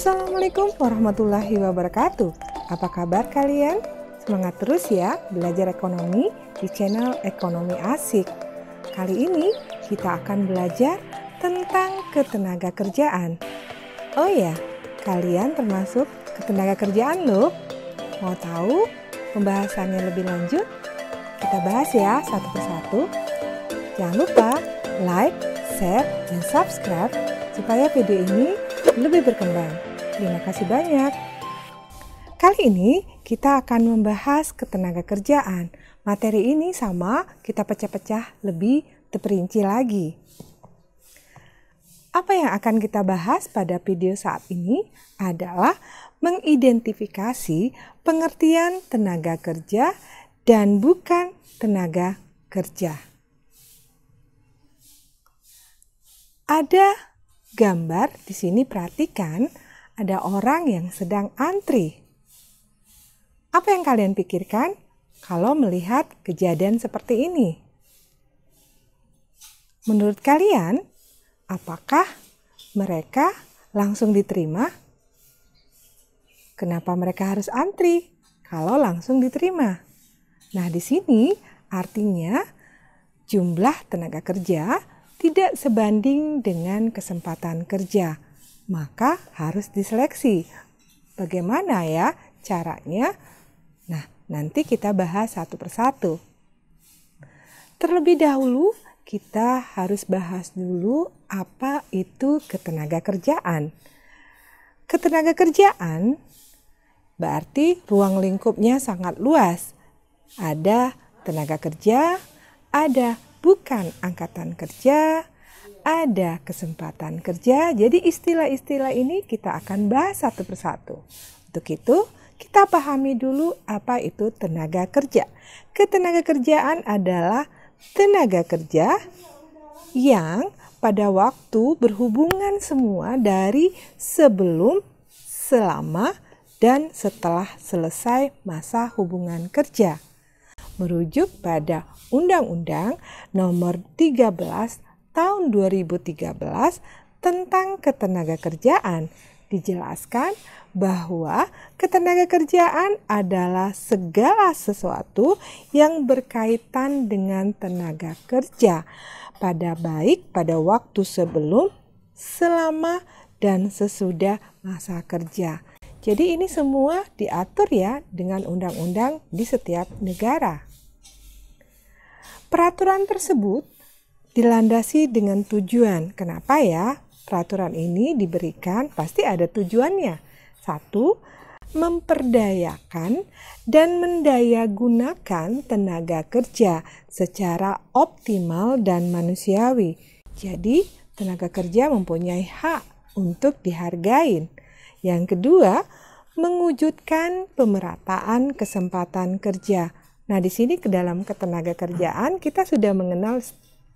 Assalamualaikum warahmatullahi wabarakatuh. Apa kabar kalian? Semangat terus ya belajar ekonomi di channel Ekonomi Asik. Kali ini kita akan belajar tentang ketenaga kerjaan. Oh ya, kalian termasuk ketenaga kerjaan loh. Mau tahu pembahasannya lebih lanjut? Kita bahas ya satu persatu. Jangan lupa like, share, dan subscribe supaya video ini lebih berkembang. Terima kasih banyak. Kali ini kita akan membahas ketenaga kerjaan. Materi ini sama, kita pecah-pecah lebih terperinci lagi. Apa yang akan kita bahas pada video saat ini adalah mengidentifikasi pengertian tenaga kerja dan bukan tenaga kerja. Ada gambar di sini, perhatikan, ada orang yang sedang antri. Apa yang kalian pikirkan kalau melihat kejadian seperti ini? Menurut kalian, apakah mereka langsung diterima? Kenapa mereka harus antri kalau langsung diterima? Nah, di sini artinya jumlah tenaga kerja tidak sebanding dengan kesempatan kerja, maka harus diseleksi. Bagaimana ya caranya? Nah, nanti kita bahas satu persatu. Terlebih dahulu, kita harus bahas dulu apa itu ketenaga kerjaan. Ketenaga kerjaan berarti ruang lingkupnya sangat luas. Ada tenaga kerja, ada bukan angkatan kerja, ada kesempatan kerja. Jadi istilah-istilah ini kita akan bahas satu persatu. Untuk itu, kita pahami dulu apa itu tenaga kerja. Ketenaga kerjaan adalah tenaga kerja yang pada waktu berhubungan semua dari sebelum, selama, dan setelah selesai masa hubungan kerja. Merujuk pada Undang-Undang Nomor 13 Tahun 2013 tentang ketenaga kerjaan, dijelaskan bahwa ketenaga kerjaan adalah segala sesuatu yang berkaitan dengan tenaga kerja baik pada waktu sebelum, selama, dan sesudah masa kerja. Jadi ini semua diatur ya dengan undang-undang di setiap negara. Peraturan tersebut dilandasi dengan tujuan. Kenapa ya? Peraturan ini diberikan pasti ada tujuannya. 1. Memperdayakan dan mendayagunakan tenaga kerja secara optimal dan manusiawi. Jadi, tenaga kerja mempunyai hak untuk dihargain. Yang kedua, mewujudkan pemerataan kesempatan kerja. Nah, di sini ke dalam ketenaga kerjaan kita sudah mengenal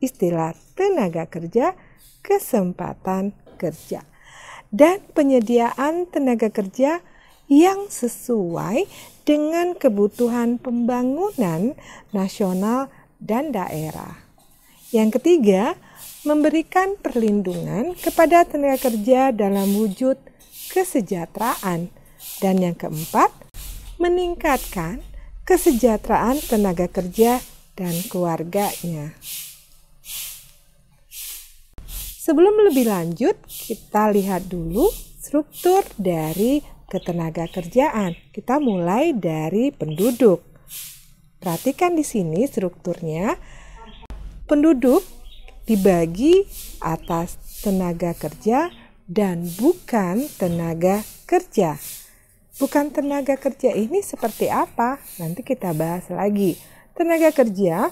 istilah tenaga kerja, kesempatan kerja, dan penyediaan tenaga kerja yang sesuai dengan kebutuhan pembangunan nasional dan daerah. Yang ketiga, memberikan perlindungan kepada tenaga kerja dalam wujud kesejahteraan. Dan yang keempat, meningkatkan kesejahteraan tenaga kerja dan keluarganya. Sebelum lebih lanjut, kita lihat dulu struktur dari ketenaga kerjaan. Kita mulai dari penduduk. Perhatikan di sini strukturnya. Penduduk dibagi atas tenaga kerja dan bukan tenaga kerja. Bukan tenaga kerja ini seperti apa? Nanti kita bahas lagi. Tenaga kerja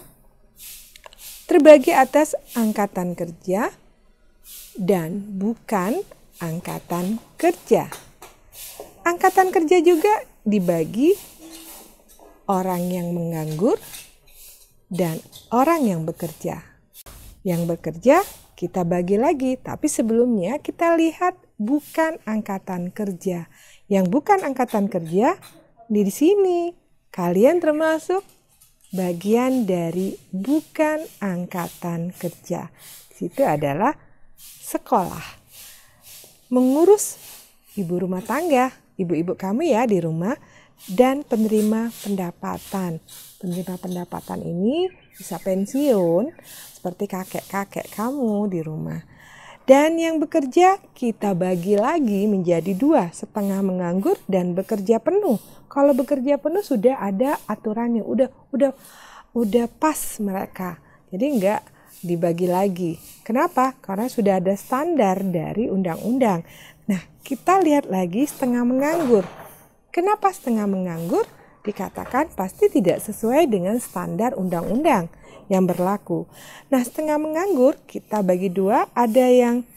terbagi atas angkatan kerja dan bukan angkatan kerja. Angkatan kerja juga dibagi orang yang menganggur dan orang yang bekerja. Yang bekerja kita bagi lagi, tapi sebelumnya kita lihat bukan angkatan kerja. Yang bukan angkatan kerja di sini kalian termasuk bagian dari bukan angkatan kerja. Di situ adalah sekolah, mengurus ibu rumah tangga, ibu-ibu kamu ya di rumah, dan penerima pendapatan. Penerima pendapatan ini bisa pensiun seperti kakek-kakek kamu di rumah. Dan yang bekerja kita bagi lagi menjadi 2, setengah menganggur dan bekerja penuh. Kalau bekerja penuh sudah ada aturannya, udah pas mereka. Jadi enggak dibagi lagi. Kenapa? Karena sudah ada standar dari undang-undang. Nah, kita lihat lagi setengah menganggur. Kenapa setengah menganggur? Dikatakan pasti tidak sesuai dengan standar undang-undang yang berlaku. Nah, setengah menganggur kita bagi 2, ada yang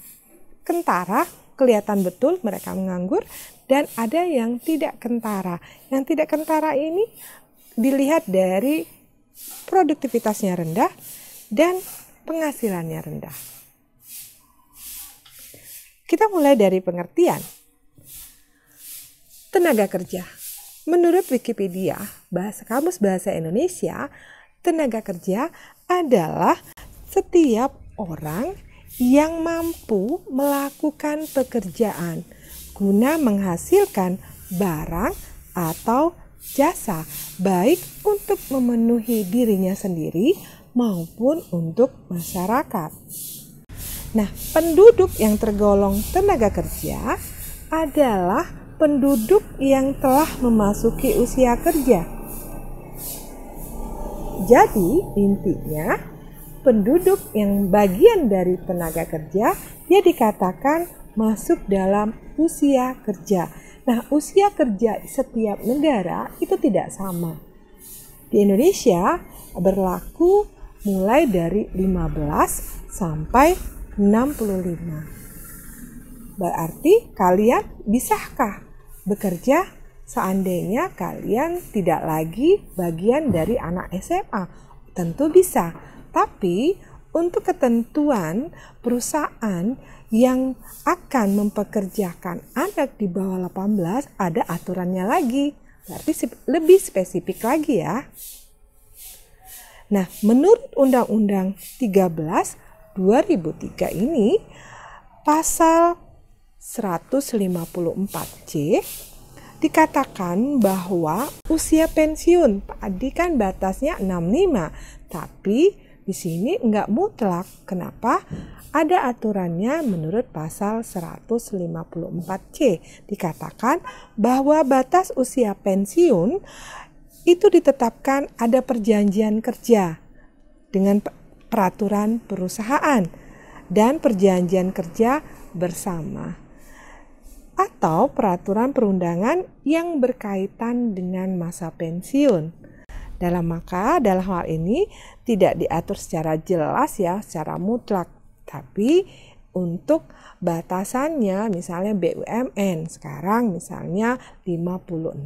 kentara, kelihatan betul mereka menganggur, dan ada yang tidak kentara. Yang tidak kentara ini dilihat dari produktivitasnya rendah dan penghasilannya rendah. Kita mulai dari pengertian. Tenaga kerja. Menurut Wikipedia, Kamus Bahasa Indonesia, tenaga kerja adalah setiap orang yang mampu melakukan pekerjaan guna menghasilkan barang atau jasa, baik untuk memenuhi dirinya sendiri maupun untuk masyarakat. Nah, penduduk yang tergolong tenaga kerja adalah penduduk yang telah memasuki usia kerja. Jadi, intinya penduduk yang bagian dari tenaga kerja dia dikatakan masuk dalam usia kerja. Nah, usia kerja setiap negara itu tidak sama. Di Indonesia berlaku mulai dari 15 sampai 65. Berarti kalian bisakah bekerja seandainya kalian tidak lagi bagian dari anak SMA? Tentu bisa. Tapi untuk ketentuan perusahaan yang akan mempekerjakan anak di bawah 18 ada aturannya lagi. Berarti lebih spesifik lagi ya. Nah, menurut Undang-Undang 13/2003 ini, pasal 154C dikatakan bahwa usia pensiun, tadi kan batasnya 65, tapi di sini enggak mutlak. Kenapa? Ada aturannya menurut pasal 154C. Dikatakan bahwa batas usia pensiun itu ditetapkan ada perjanjian kerja dengan peraturan perusahaan dan perjanjian kerja bersama atau peraturan perundangan yang berkaitan dengan masa pensiun. Dalam hal ini tidak diatur secara jelas ya, secara mutlak, tapi untuk batasannya misalnya BUMN sekarang misalnya 56.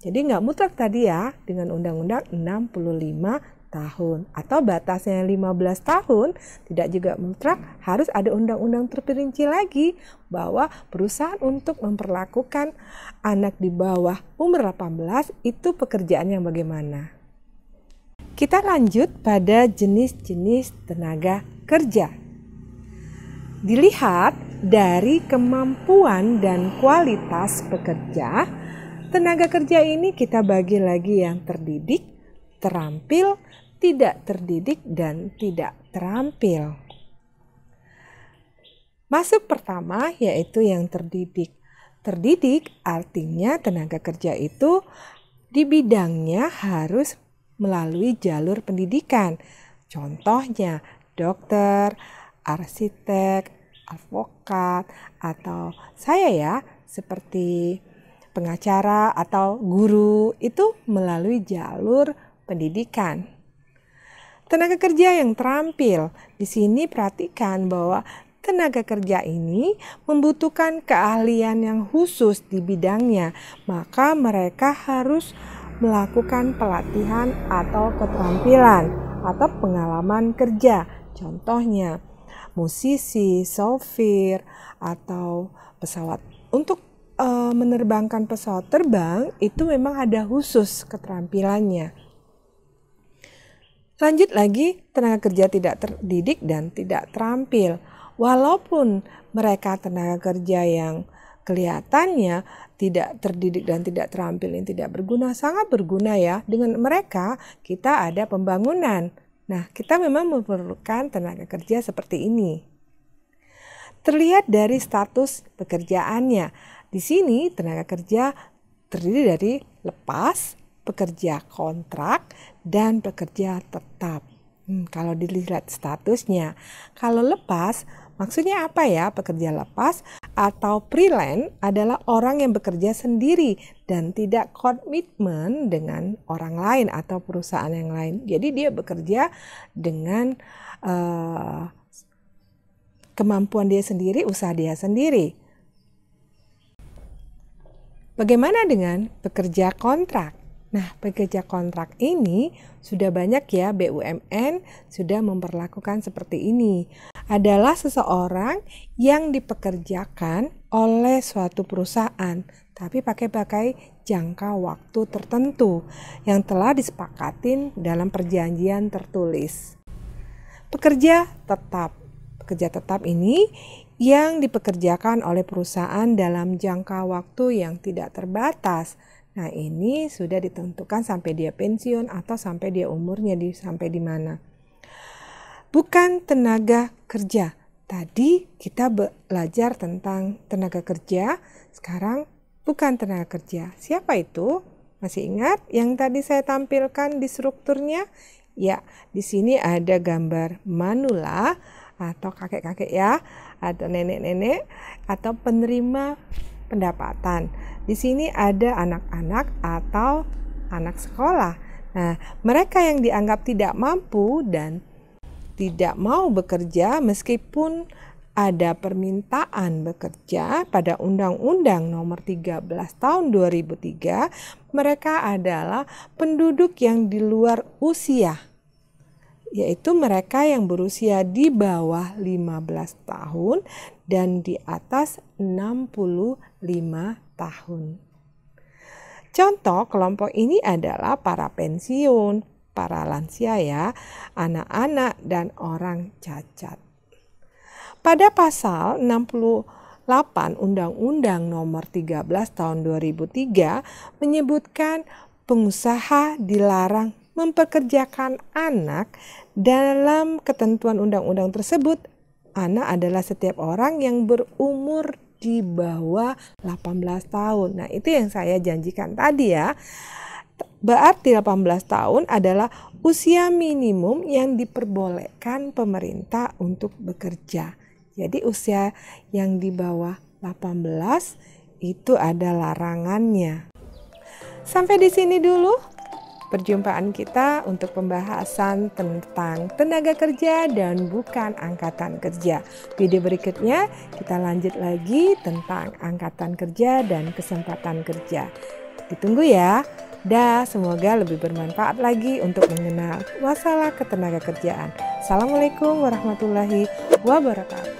Jadi nggak mutlak tadi ya dengan Undang-Undang 65 tahun atau batasnya 15 tahun, tidak juga mutlak harus ada undang-undang terperinci lagi bahwa perusahaan untuk memperlakukan anak di bawah umur 18 itu pekerjaan yang bagaimana. Kita lanjut pada jenis-jenis tenaga kerja. Dilihat dari kemampuan dan kualitas pekerja, tenaga kerja ini kita bagi lagi yang terdidik, terampil, tidak terdidik, dan tidak terampil. Masuk pertama yaitu yang terdidik. Terdidik artinya tenaga kerja itu di bidangnya harus melalui jalur pendidikan. Contohnya dokter, arsitek, advokat, atau saya ya seperti pengacara atau guru itu melalui jalur pendidikan. Tenaga kerja yang terampil, di sini perhatikan bahwa tenaga kerja ini membutuhkan keahlian yang khusus di bidangnya, maka mereka harus melakukan pelatihan atau keterampilan atau pengalaman kerja. Contohnya musisi, sopir, atau pesawat. Untuk menerbangkan pesawat terbang itu memang ada khusus keterampilannya. Lanjut lagi, tenaga kerja tidak terdidik dan tidak terampil. Walaupun mereka tenaga kerja yang kelihatannya tidak terdidik dan tidak terampil, yang tidak berguna, sangat berguna ya. Dengan mereka kita ada pembangunan. Nah, kita memang memerlukan tenaga kerja seperti ini. Terlihat dari status pekerjaannya. Di sini tenaga kerja terdiri dari lepas, pekerja kontrak, dan pekerja tetap. Kalau dilihat statusnya, kalau lepas maksudnya apa ya? Pekerja lepas atau freelance adalah orang yang bekerja sendiri dan tidak komitmen dengan orang lain atau perusahaan yang lain. Jadi dia bekerja dengan kemampuan dia sendiri, usaha dia sendiri. Bagaimana dengan pekerja kontrak? Nah, pekerja kontrak ini sudah banyak ya BUMN sudah memperlakukan seperti ini. Adalah seseorang yang dipekerjakan oleh suatu perusahaan, tapi pakai jangka waktu tertentu yang telah disepakatin dalam perjanjian tertulis. Pekerja tetap ini yang dipekerjakan oleh perusahaan dalam jangka waktu yang tidak terbatas. Nah, ini sudah ditentukan sampai dia pensiun atau sampai dia umurnya sampai di mana. Bukan tenaga kerja. Tadi kita belajar tentang tenaga kerja, sekarang bukan tenaga kerja. Siapa itu? Masih ingat yang tadi saya tampilkan di strukturnya? Ya, di sini ada gambar manula atau kakek-kakek ya, atau nenek-nenek atau penerima pendapatan. Di sini ada anak-anak atau anak sekolah. Nah, mereka yang dianggap tidak mampu dan tidak mau bekerja meskipun ada permintaan bekerja pada Undang-Undang Nomor 13 Tahun 2003, mereka adalah penduduk yang di luar usia, yaitu mereka yang berusia di bawah 15 tahun dan di atas 65 tahun. Contoh kelompok ini adalah para pensiun, para lansia ya, anak-anak dan orang cacat. Pada pasal 68 Undang-Undang Nomor 13 Tahun 2003 menyebutkan pengusaha dilarang mempekerjakan anak. Dalam ketentuan undang-undang tersebut, anak adalah setiap orang yang berumur di bawah 18 tahun. Nah, itu yang saya janjikan tadi ya. Berarti 18 tahun adalah usia minimum yang diperbolehkan pemerintah untuk bekerja. Jadi usia yang di bawah 18 itu ada larangannya. Sampai di sini dulu perjumpaan kita untuk pembahasan tentang tenaga kerja dan bukan angkatan kerja. Video berikutnya kita lanjut lagi tentang angkatan kerja dan kesempatan kerja. Ditunggu ya. Semoga lebih bermanfaat lagi untuk mengenal masalah ketenaga kerjaan. Assalamualaikum warahmatullahi wabarakatuh.